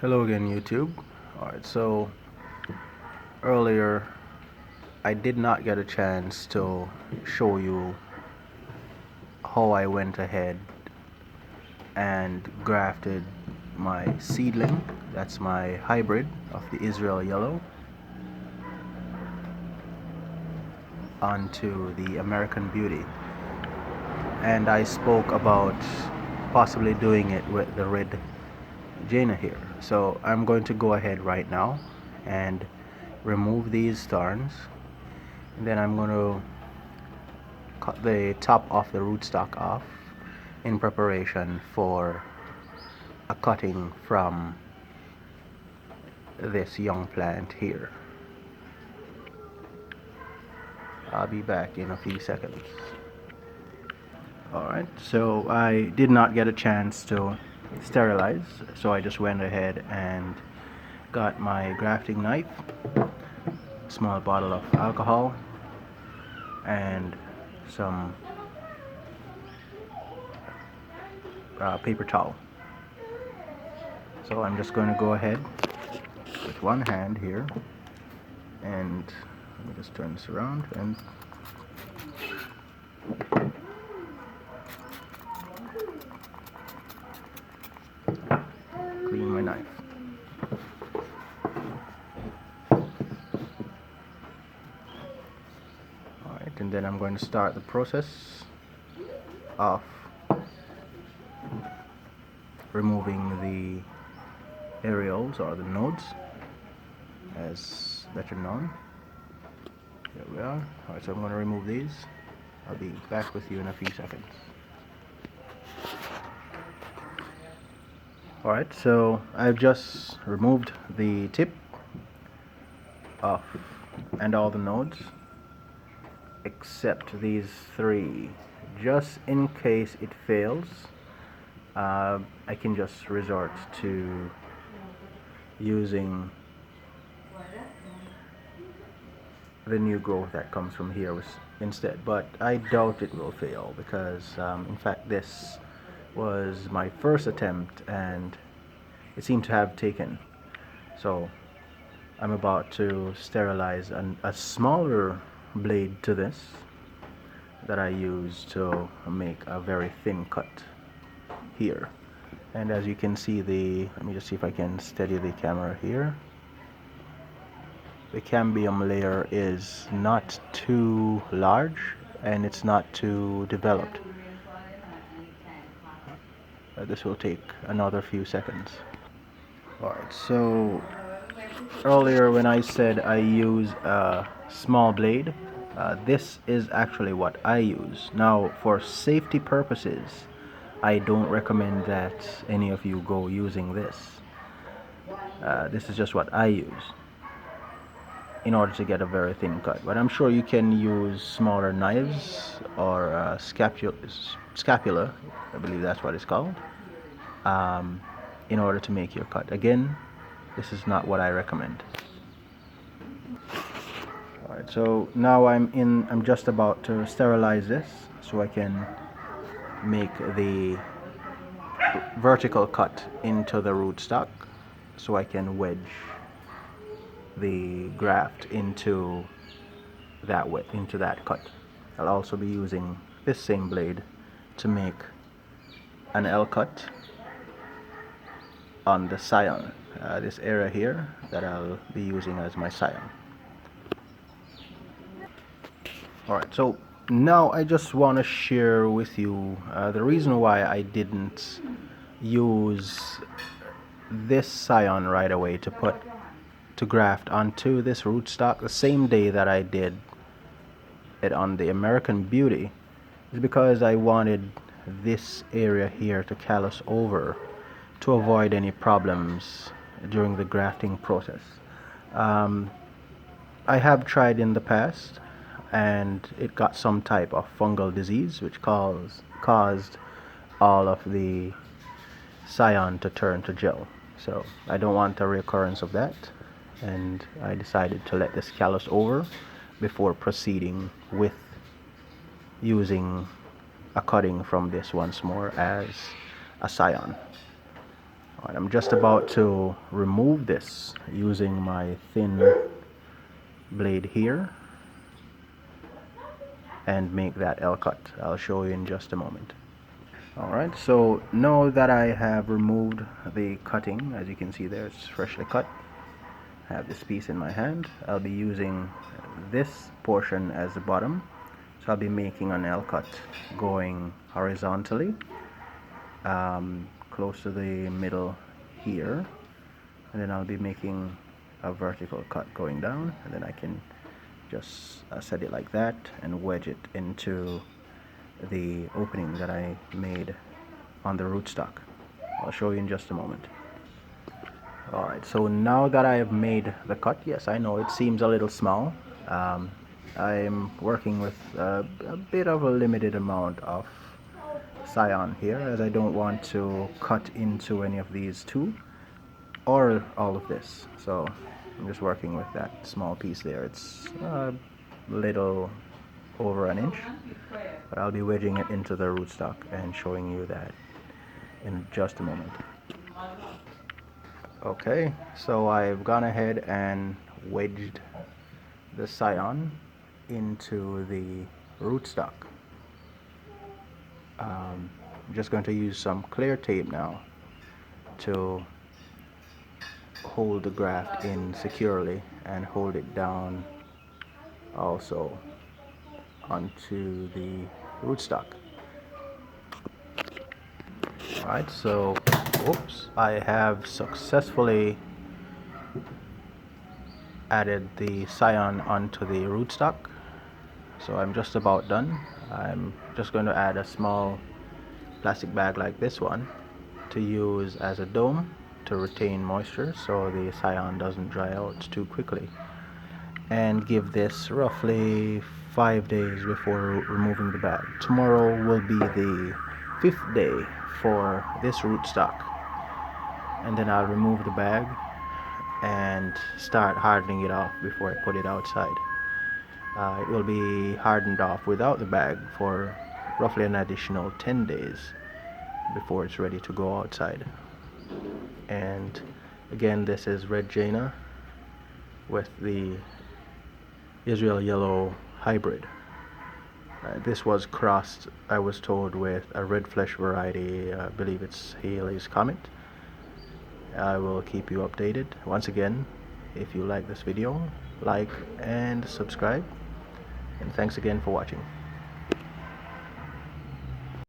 Hello again, YouTube. Alright, so earlier I did not get a chance to show you how I went ahead and grafted my seedling. That's my hybrid of the Israel yellow onto the American Beauty. And I spoke about possibly doing it with the Red Jaina here. So I'm going to go ahead right now and remove these thorns. And then I'm going to cut the top of the rootstock off in preparation for a cutting from this young plant here. I'll be back in a few seconds. Alright, so I did not get a chance to sterilize, so I just went ahead and got my grafting knife, small bottle of alcohol, and some paper towel. So I'm just going to go ahead with one hand here, and let me just turn this around and clean my knife. Alright, and then I'm going to start the process of removing the areoles or the nodes, as better known. There we are. Alright, so I'm going to remove these. I'll be back with you in a few seconds. Alright, so I've just removed the tip off and all the nodes except these three. Just in case it fails, I can just resort to using the new growth that comes from here instead, but I doubt it will fail because in fact this was my first attempt and it seemed to have taken. So I'm about to sterilize a smaller blade to this that I use to make a very thin cut here. And as you can see, let me just see if I can steady the camera here. The cambium layer is not too large and it's not too developed. This will take another few seconds. Alright, so earlier when I said I use a small blade, this is actually what I use. Now, for safety purposes, I don't recommend that any of you go using this. This is just what I use in order to get a very thin cut, but I'm sure you can use smaller knives or scapula, I believe that's what it's called, in order to make your cut. Again, this is not what I recommend. Alright, so now I'm just about to sterilize this so I can make the vertical cut into the rootstock so I can wedge the graft into that cut. I'll also be using this same blade to make an L cut on the scion, this area here that I'll be using as my scion. Alright, so now I just want to share with you the reason why I didn't use this scion right away to graft onto this rootstock the same day that I did it on the American Beauty, is because I wanted this area here to callus over to avoid any problems during the grafting process. I have tried in the past and it got some type of fungal disease which caused all of the scion to turn to gel. So I don't want a recurrence of that, and I decided to let this callus over before proceeding with using a cutting from this once more as a scion. Alright, I'm just about to remove this using my thin blade here and make that L cut. I'll show you in just a moment. Alright, so now that I have removed the cutting, as you can see there, it's freshly cut. I have this piece in my hand. I'll be using this portion as the bottom. So I'll be making an L cut going horizontally, close to the middle here. And then I'll be making a vertical cut going down, and then I can just set it like that and wedge it into the opening that I made on the rootstock. I'll show you in just a moment. Alright, so now that I have made the cut, yes, I know it seems a little small. I'm working with a bit of a limited amount of scion here, as I don't want to cut into any of these two or all of this. So I'm just working with that small piece there. It's a little over an inch, but I'll be wedging it into the rootstock and showing you that in just a moment. Okay, so I've gone ahead and wedged the scion into the rootstock. I'm just going to use some clear tape now to hold the graft in securely and hold it down also onto the rootstock. Alright, so I have successfully added the scion onto the rootstock, so I'm just about done. I'm just going to add a small plastic bag like this one to use as a dome to retain moisture so the scion doesn't dry out too quickly, and give this roughly 5 days before removing the bag. Tomorrow will be the 5th day for this rootstock, and then I'll remove the bag and start hardening it off before I put it outside. It will be hardened off without the bag for roughly an additional 10 days before it's ready to go outside. And again, this is Red Jaina with the Israel yellow hybrid. This was crossed, I was told, with a red flesh variety. I believe it's Haley's Comet. I will keep you updated. Once again, if you like this video, like and subscribe, and thanks again for watching.